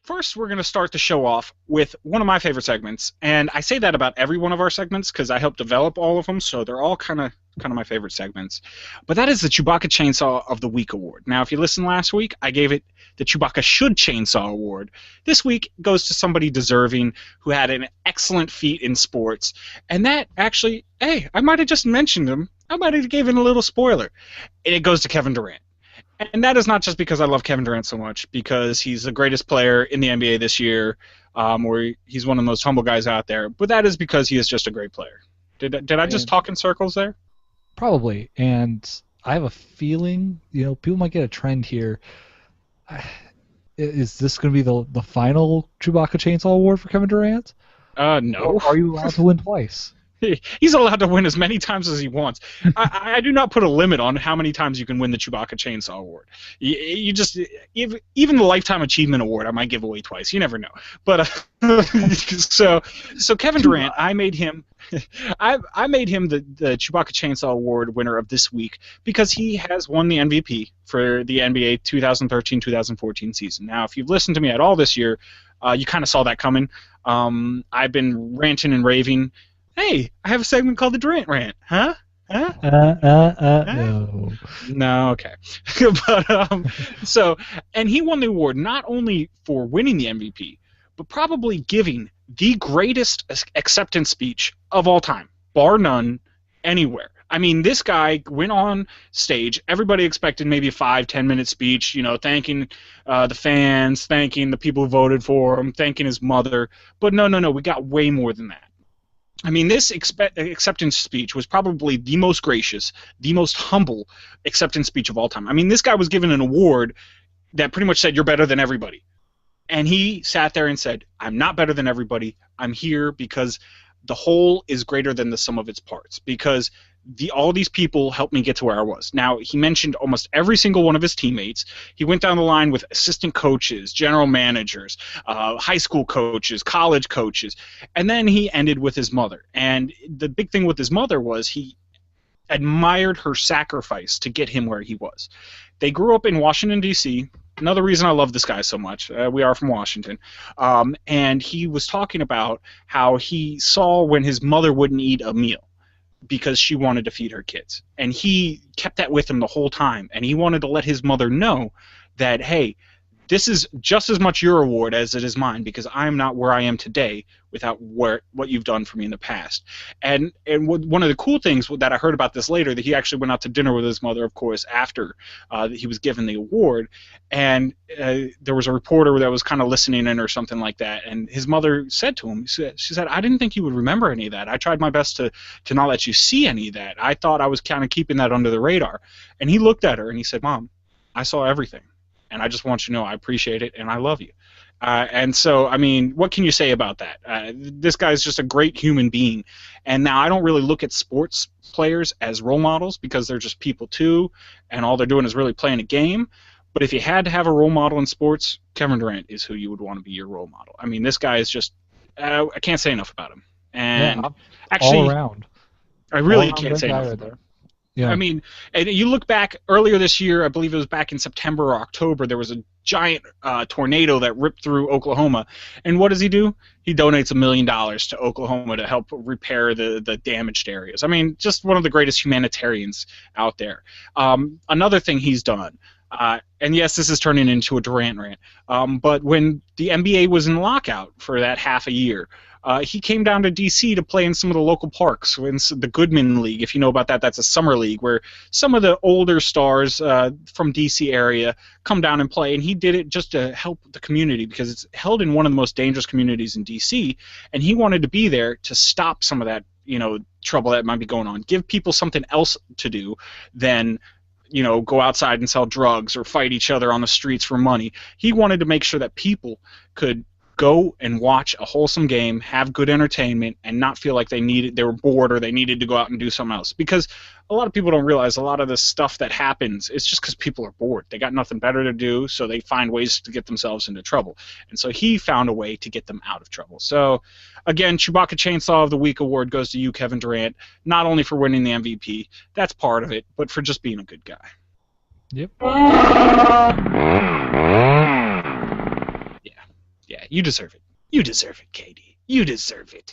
First, we're going to start the show off with one of my favorite segments, and I say that about every one of our segments because I helped develop all of them, so they're all kind of my favorite segments. But that is the Chewbacca Chainsaw of the Week award. Now, if you listened last week, I gave it the Chewbacca Should Chainsaw award. This week goes to somebody deserving who had an excellent feat in sports, and that actually, hey, I might have just mentioned him. I might have given a little spoiler. And it goes to Kevin Durant. And that is not just because I love Kevin Durant so much, because he's the greatest player in the NBA this year, or he's one of the most humble guys out there, but that is because he is just a great player. Did I just talk in circles there? Probably. And I have a feeling, people might get a trend here. Is this going to be the final Chewbacca Chainsaw Award for Kevin Durant? No. Or are you allowed to win twice? He's allowed to win as many times as he wants. I do not put a limit on how many times you can win the Chewbacca Chainsaw Award. You just even the Lifetime Achievement Award I might give away twice. You never know. But so Kevin Durant, I made him the Chewbacca Chainsaw Award winner of this week because he has won the MVP for the NBA 2013-2014 season. Now, if you've listened to me at all this year, you kind of saw that coming. I've been ranting and raving. Hey, I have a segment called the Durant Rant. Huh? No. No, okay. But and he won the award not only for winning the MVP, but probably giving the greatest acceptance speech of all time, bar none, anywhere. I mean, this guy went on stage. Everybody expected maybe a 5-10 minute speech, thanking the fans, thanking the people who voted for him, thanking his mother. But no, we got way more than that. I mean, this acceptance speech was probably the most gracious, the most humble acceptance speech of all time. I mean, this guy was given an award that pretty much said, you're better than everybody. And he sat there and said, I'm not better than everybody. I'm here because the whole is greater than the sum of its parts. Because all these people helped me get to where I was. Now, he mentioned almost every single one of his teammates. He went down the line with assistant coaches, general managers, high school coaches, college coaches, and then he ended with his mother. And the big thing with his mother was he admired her sacrifice to get him where he was. They grew up in Washington, D.C., another reason I love this guy so much. We are from Washington. And he was talking about how he saw when his mother wouldn't eat a meal because she wanted to feed her kids. And he kept that with him the whole time. And he wanted to let his mother know that, hey, this is just as much your award as it is mine because I'm not where I am today without what you've done for me in the past. And one of the cool things that I heard about this later, that he actually went out to dinner with his mother, of course, after he was given the award. And there was a reporter that was kind of listening in or something like that. And his mother said to him, she said, I didn't think you would remember any of that. I tried my best to not let you see any of that. I thought I was kind of keeping that under the radar. And he looked at her and he said, Mom, I saw everything. And I just want you to know I appreciate it and I love you. And so, I mean, what can you say about that? This guy's just a great human being. And now I don't really look at sports players as role models because they're just people too, and all they're doing is really playing a game. But if you had to have a role model in sports, Kevin Durant is who you would want to be your role model. I mean, this guy is just I can't say enough about him. And yeah, actually, all around. I really can't say enough about him. Yeah. I mean, and you look back earlier this year, I believe it was back in September or October, there was a giant tornado that ripped through Oklahoma. And what does he do? He donates $1 million to Oklahoma to help repair the damaged areas. I mean, just one of the greatest humanitarians out there. Another thing he's done, and yes, this is turning into a Durant rant, but when the NBA was in lockout for that half a year, he came down to D.C. to play in some of the local parks, in the Goodman League. If you know about that, that's a summer league where some of the older stars from D.C. area come down and play, and he did it just to help the community because it's held in one of the most dangerous communities in D.C., and he wanted to be there to stop some of that, trouble that might be going on, give people something else to do than go outside and sell drugs or fight each other on the streets for money. He wanted to make sure that people could go and watch a wholesome game, have good entertainment, and not feel like they were bored or they needed to go out and do something else. Because a lot of people don't realize a lot of the stuff that happens is just because people are bored. They got nothing better to do, so they find ways to get themselves into trouble. And so he found a way to get them out of trouble. So, again, Chewbacca Chainsaw of the Week award goes to you, Kevin Durant, not only for winning the MVP, that's part of it, but for just being a good guy. Yep. You deserve it. You deserve it, Katie. You deserve it.